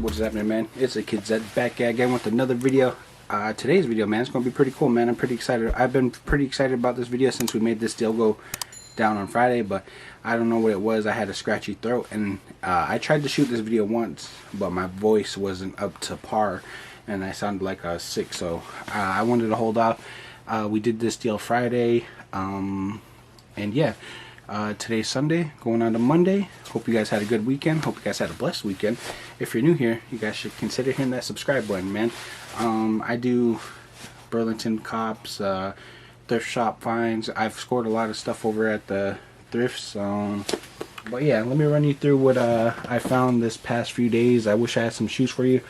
What's happening, man? It's a Kid Zed back again with another video. Today's video, man, it's gonna be pretty cool, man. I'm pretty excited. I've been pretty excited about this video since we made this deal go down on Friday, but I don't know what it was. I had a scratchy throat, and I tried to shoot this video once, but my voice wasn't up to par, and I sounded like I was sick, so I wanted to hold off. We did this deal Friday, and yeah. Today's Sunday, going on to Monday. Hope you guys had a good weekend. Hope you guys had a blessed weekend. If you're new here, you guys should consider hitting that subscribe button, man. I do Burlington Cops, thrift shop finds. I've scored a lot of stuff over at the thrifts. But yeah, let me run you through what I found this past few days. I wish I had some shoes for you.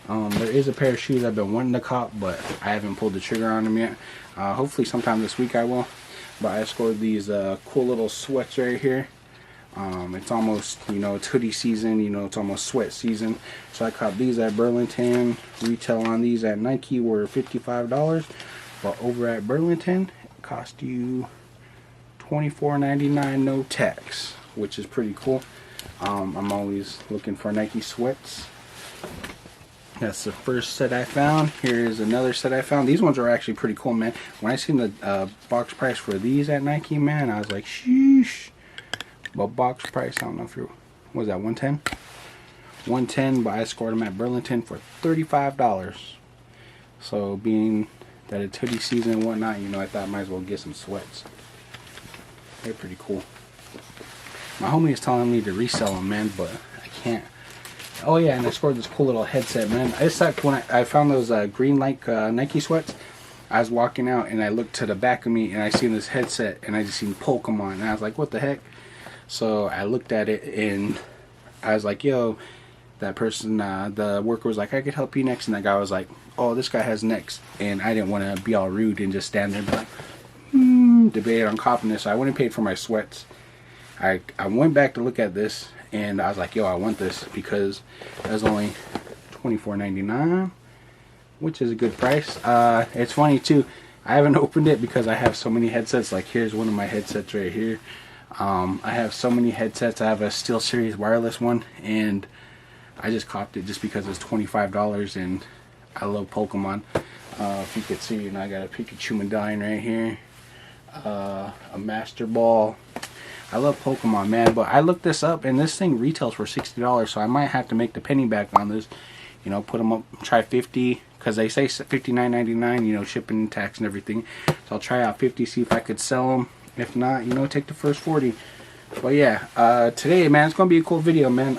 There is a pair of shoes I've been wanting to cop, but I haven't pulled the trigger on them yet. Hopefully sometime this week I will. But I scored these cool little sweats right here. It's almost, it's hoodie season, it's almost sweat season. So I caught these at Burlington. Retail on these at Nike were $55. But over at Burlington, it cost you $24.99 no tax, which is pretty cool. I'm always looking for Nike sweats. That's the first set I found. Here's another set I found. These ones are actually pretty cool, man. When I seen the box price for these at Nike, man, I was like, sheesh. But box price, I don't know if you're, what was that, 110? 110, but I scored them at Burlington for $35. So being that it's hoodie season and whatnot, I thought I might as well get some sweats. They're pretty cool. My homie is telling me to resell them, man, but I can't. Oh yeah, and I scored this cool little headset, man. I sucked when I found those green like Nike sweats. I was walking out and I looked to the back of me and I seen this headset and I just seen Pokemon and I was like, what the heck? So I looked at it and I was like, yo, that person, the worker was like, I could help you next, and that guy was like, oh, this guy has next, and I didn't want to be all rude and just stand there and be like, debate on copping this. So I went and paid for my sweats. I went back to look at this. And I was like, yo, I want this because it was only $24.99, which is a good price. It's funny too, I haven't opened it because I have so many headsets. Like here's one of my headsets right here. I have so many headsets. I have a SteelSeries wireless one, and I just copped it just because it's $25 and I love Pokemon. If you could see, I got a Pikachu medallion right here, a Master Ball. I love Pokemon, man, but I looked this up and this thing retails for $60, so I might have to make the penny back on this. Put them up, try 50, because they say $59.99, shipping, tax, and everything. So I'll try out 50, see if I could sell them. If not, take the first 40. But yeah, today, man, it's going to be a cool video, man.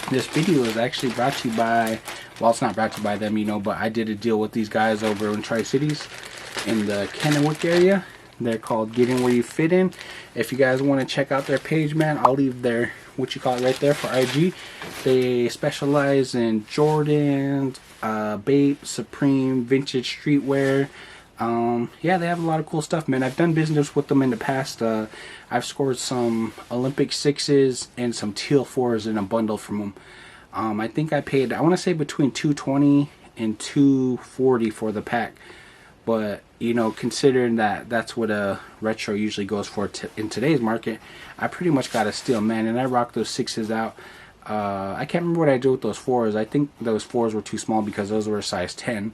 This video is actually brought to you by, well, it's not brought to you by them, but I did a deal with these guys over in Tri-Cities in the Kennewick area. They're called Getting Where You Fit In. If you guys want to check out their page, man, I'll leave their right there for IG. They specialize in Jordans, Bape, Supreme, vintage streetwear. Yeah, they have a lot of cool stuff, man. I've done business with them in the past. I've scored some Olympic 6s and some Teal 4s in a bundle from them. I think I paid, I want to say between $220 and $240 for the pack. But, considering that that's what a retro usually goes for in today's market, I pretty much got a steal, man. And I rocked those 6s out. I can't remember what I did with those 4s. I think those 4s were too small because those were a size 10.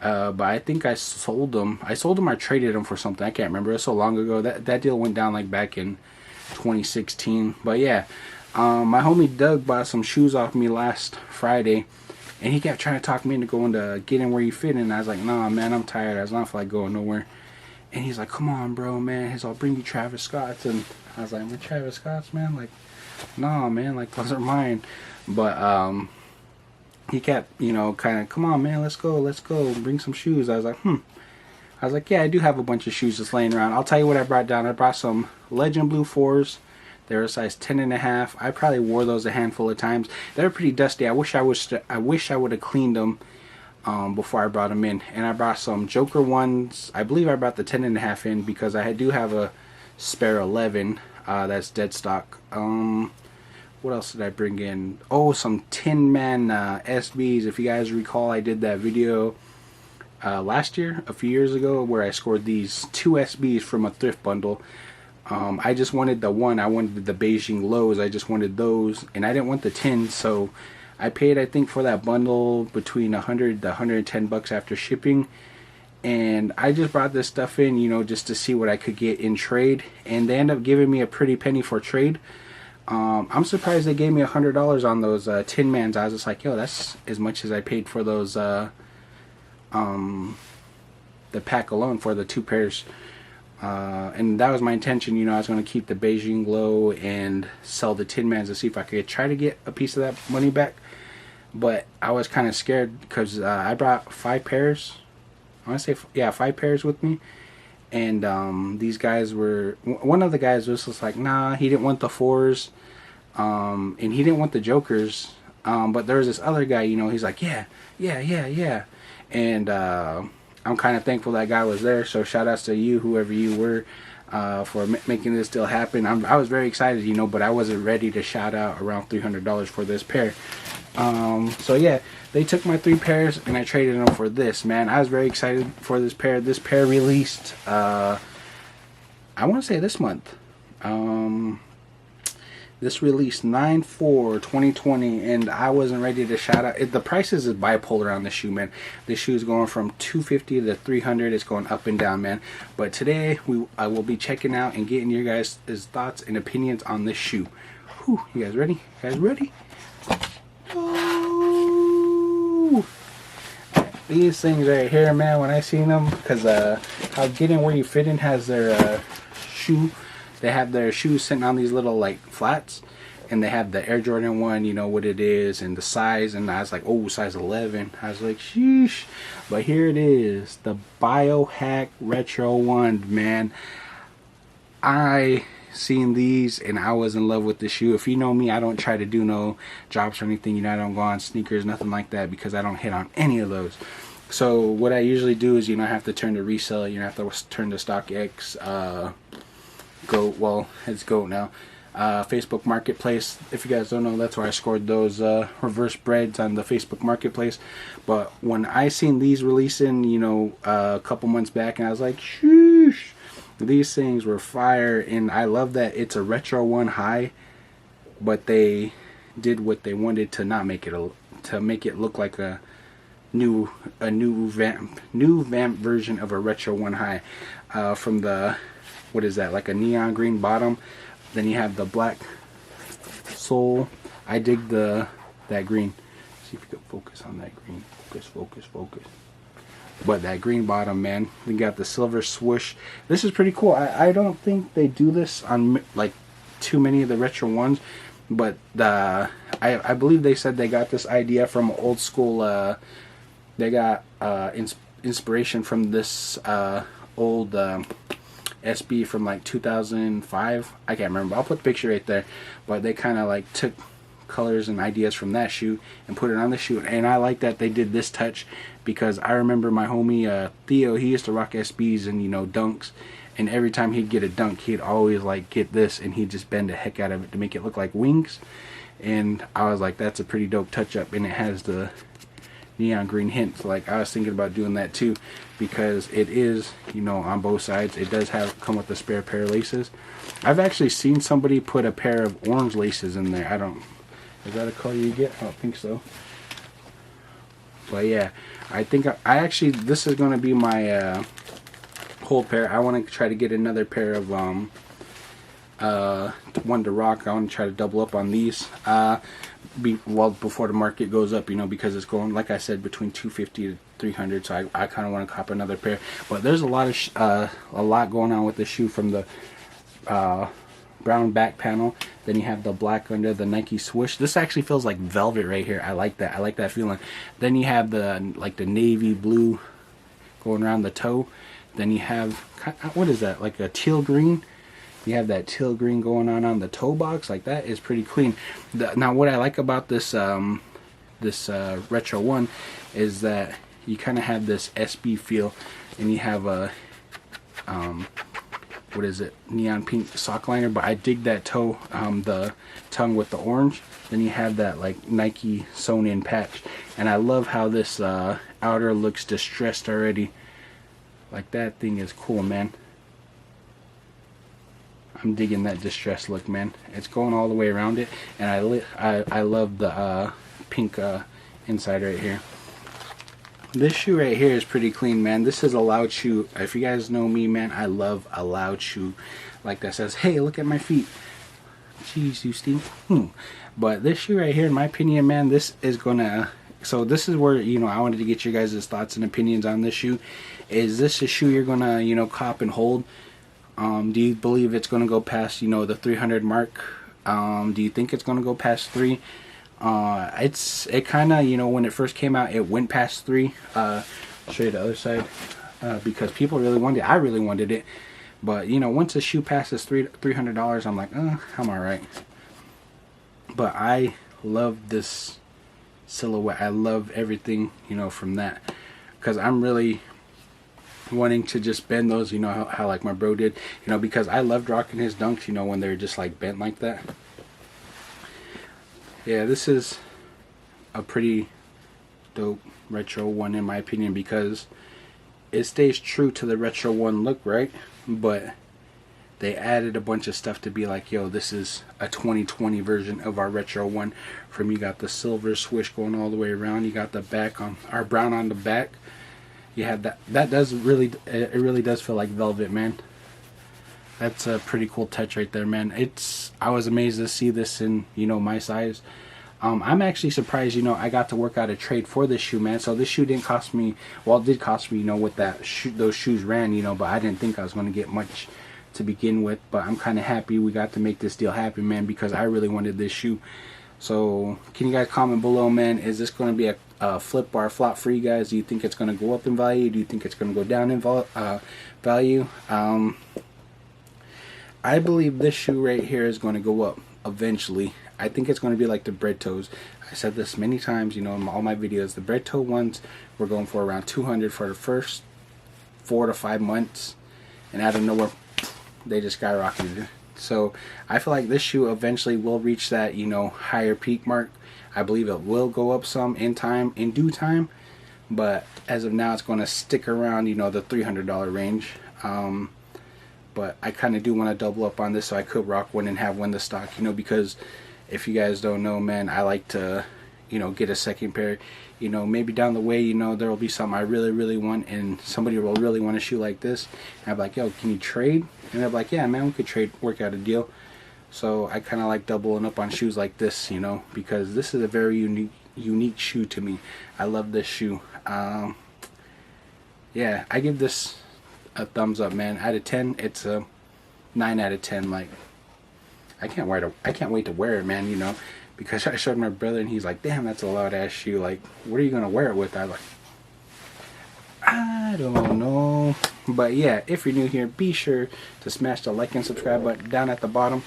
But I think I sold them. I sold them or traded them for something. I can't remember. It was so long ago. That deal went down like back in 2016. But yeah, my homie Doug bought some shoes off me last Friday. And he kept trying to talk me into going to Getting Where You Fit In. And I was like, nah, man, I'm tired. I was not like going nowhere. And he's like, come on, bro, man. I'll bring you Travis Scott's. And I was like, Travis Scott's, man? Like, nah, man. Like, those are mine. But he kept, kind of, come on, man, let's go. Bring some shoes. I was like, I was like, yeah, I do have a bunch of shoes just laying around. I'll tell you what I brought down. I brought some Legend Blue 4s. They're a size 10.5. I probably wore those a handful of times. They're pretty dusty. I wish I would have cleaned them before I brought them in. And I brought some Joker ones. I believe I brought the 10.5 in because I do have a spare 11 that's dead stock. What else did I bring in? Oh, some Tin Man SBs. If you guys recall, I did that video last year, a few years ago, where I scored these 2 SBs from a thrift bundle. I just wanted the one. I wanted the Beijing lows. I just wanted those, and I didn't want the tin, so I paid, I think, for that bundle between 100 to 110 bucks after shipping. And I just brought this stuff in, you know, just to see what I could get in trade. And they end up giving me a pretty penny for trade. I'm surprised they gave me $100 on those Tin Mans. I was just like, yo, that's as much as I paid for those, the pack alone for the 2 pairs. And that was my intention, you know, I was going to keep the Beijing Glow and sell the Tin Mans to see if I could try to get a piece of that money back. But I was kind of scared because I brought 5 pairs. I want to say, yeah, 5 pairs with me. And these guys were, one of the guys was just like, nah, he didn't want the 4s. And he didn't want the Jokers. But there was this other guy, you know, he's like, yeah. And I'm kind of thankful that guy was there. So shout outs to you, whoever you were, for making this deal happen. I was very excited, you know, but I wasn't ready to shout out around $300 for this pair. So yeah, they took my 3 pairs and I traded them for this, man. I was very excited for this pair. This pair released, I want to say this month. This released 9/4/2020, and I wasn't ready to shout out. The prices is bipolar on the shoe, man. This shoe is going from $250 to $300. It's going up and down, man. But today I will be checking out and getting your guys' thoughts and opinions on this shoe. Whew, you guys ready? You guys ready? Oh. These things right here, man. When I seen them, because how Getting Where You Fit In has their shoe. They have their shoes sitting on these little like flats, and they have the Air Jordan 1, you know what it is, and the size, and I was like, oh, size 11. I was like, sheesh. But here it is, the Biohack Retro 1, man. I seen these and I was in love with the shoe. If you know me, I don't try to do no drops or anything, you know, I don't go on sneakers, nothing like that, because I don't hit on any of those. So what I usually do is, you know, I have to turn to resell, you know, I have to turn to StockX, Goat, well, it's Goat now. Facebook Marketplace. If you guys don't know, that's where I scored those reverse breads on the Facebook Marketplace. But when I seen these releasing, you know, a couple months back, and I was like, sheesh, these things were fire. And I love that it's a Retro 1 high, but they did what they wanted to not make it to make it look like a new vamp version of a Retro 1 high. From the, what is that, like a neon green bottom, then you have the black sole. I dig that green. See if you can focus on that green. Focus. But that green bottom, man. We got the silver swoosh. This is pretty cool. I don't think they do this on like too many of the Retro ones, but I believe they said they got this idea from old school. They got inspiration from this old SB from like 2005. I can't remember. I'll put the picture right there. But they kind of like took colors and ideas from that shoe and put it on the shoe. And I like that they did this touch, because I remember my homie Theo, he used to rock SBs and, you know, dunks. And every time he'd get a dunk, he'd always like get this, and he'd just bend the heck out of it to make it look like wings. And I was like, that's a pretty dope touch up. And it has the neon green hints. Like, I was thinking about doing that too, because it is, you know, on both sides. It does come with a spare pair of laces. I've actually seen somebody put a pair of orange laces in there. Is that a color you get? I don't think so. But yeah, I think I actually, this is going to be my whole pair. I want to try to get another pair of one to rock. I want to try to double up on these before the market goes up, you know, because it's going, like I said, between 250 to 300. So I kind of want to cop another pair. But there's a lot going on with the shoe, from the brown back panel. Then you have the black under the Nike swoosh. This actually feels like velvet right here. I like that. I like that feeling. Then you have the navy blue going around the toe. Then you have, what is that, like a teal green? You have that teal green going on the toe box. Like, that is pretty clean. Now what I like about this Retro 1 is that you kind of have this SB feel, and you have a what is it, neon pink sock liner. But I dig that toe, the tongue with the orange. Then you have that like Nike sewn in patch, and I love how this outer looks distressed already. Like, that thing is cool, man. I'm digging that distressed look, man. It's going all the way around it, and I love the pink inside right here. This shoe right here is pretty clean, man. This is a loud shoe. If you guys know me, man, I love a loud shoe like that says, hey, look at my feet. Jeez, you stink. But this shoe right here, in my opinion, man, this is gonna, so this is where, you know, I wanted to get your guys' thoughts and opinions on this shoe. Is this a shoe you're gonna, you know, cop and hold? Do you believe it's gonna go past, you know, the 300 mark? Do you think it's gonna go past 3? It kind of, you know, when it first came out, it went past 3. Show you the other side, because people really wanted it. I really wanted it, but you know, once a shoe passes $300, I'm like, I'm alright. But I love this silhouette. I love everything, you know, from that, because I'm really wanting to just bend those, you know, how like my bro did, you know, because I loved rocking his dunks, you know, when they're just like bent like that. Yeah, this is a pretty dope retro one in my opinion, because it stays true to the retro one look, right? But they added a bunch of stuff to be like, yo, this is a 2020 version of our retro one. From, you got the silver swish going all the way around, you got the back on, our brown on the back. You had that does really, it really does feel like velvet, man. That's a pretty cool touch right there, man. I was amazed to see this in, you know, my size. I'm actually surprised, you know, I got to work out a trade for this shoe, man. So this shoe didn't cost me, well, it did cost me, you know, what that those shoes ran, you know, but I didn't think I was going to get much to begin with. But I'm kind of happy we got to make this deal happen, man, because I really wanted this shoe. So can you guys comment below, man? Is this going to be a flip or a flop for you guys? Do you think it's going to go up in value? Do you think it's going to go down in value? I believe this shoe right here is going to go up eventually. I think it's going to be like the bread toes. I said this many times, you know, in all my videos. The bread toe ones were going for around 200 for the first 4 to 5 months, and out of nowhere, they just skyrocketed. So I feel like this shoe eventually will reach that, you know, higher peak mark. I believe it will go up some in due time, but as of now, it's going to stick around, you know, the $300 range. But I kind of do want to double up on this, so I could rock one and have one to stock, you know, because if you guys don't know, man, I like to, you know, get a second pair. You know, maybe down the way, you know, there will be something I really, really want, and somebody will really want a shoe like this. And I'm like, yo, can you trade? And they're like, yeah, man, we could trade, work out a deal. So I kind of like doubling up on shoes like this, you know, because this is a very unique shoe to me. I love this shoe. Yeah, I give this a thumbs up, man. Out of 10, it's a 9 out of 10. Like, I can't wait to wear it, man, you know, because I showed my brother and he's like, damn, that's a loud ass shoe. Like, what are you gonna wear it with? I was like, I don't know. But yeah, if you're new here, be sure to smash the like and subscribe button down at the bottom.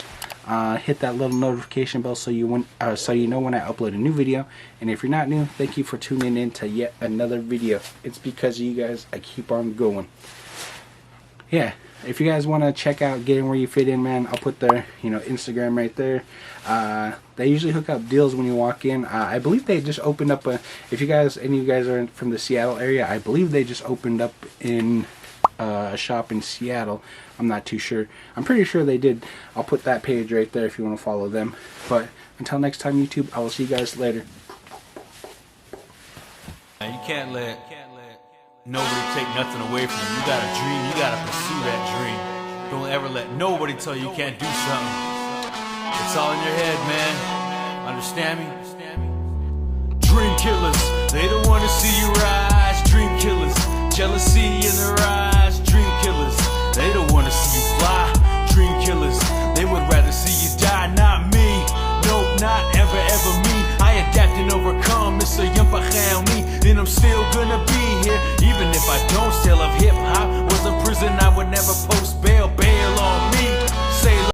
Hit that little notification bell so you know when I upload a new video. And if you're not new, thank you for tuning in to yet another video. It's because of you guys I keep on going. Yeah, if you guys want to check out Getting Where You Fit In, man, I'll put their, you know, Instagram right there. They usually hook up deals when you walk in. I believe they just opened up if you guys, any of you guys are from the Seattle area, I believe they just opened up in a shop in Seattle. I'm not too sure. I'm pretty sure they did. I'll put that page right there if you want to follow them. But until next time, YouTube, I will see you guys later. You can't let nobody take nothing away from you. You got a dream, you gotta pursue that dream. Don't ever let nobody tell you can't do something. It's all in your head, man. Understand me? Dream killers, they don't wanna see you rise. Dream killers, jealousy in their eyes. Dream killers, they don't wanna see you fly. Dream killers, they would rather see you die. Not me, nope, not ever, ever me. I adapt and overcome, it's a yumpa me. Then I'm still gonna be here, even if I don't still love hip-hop.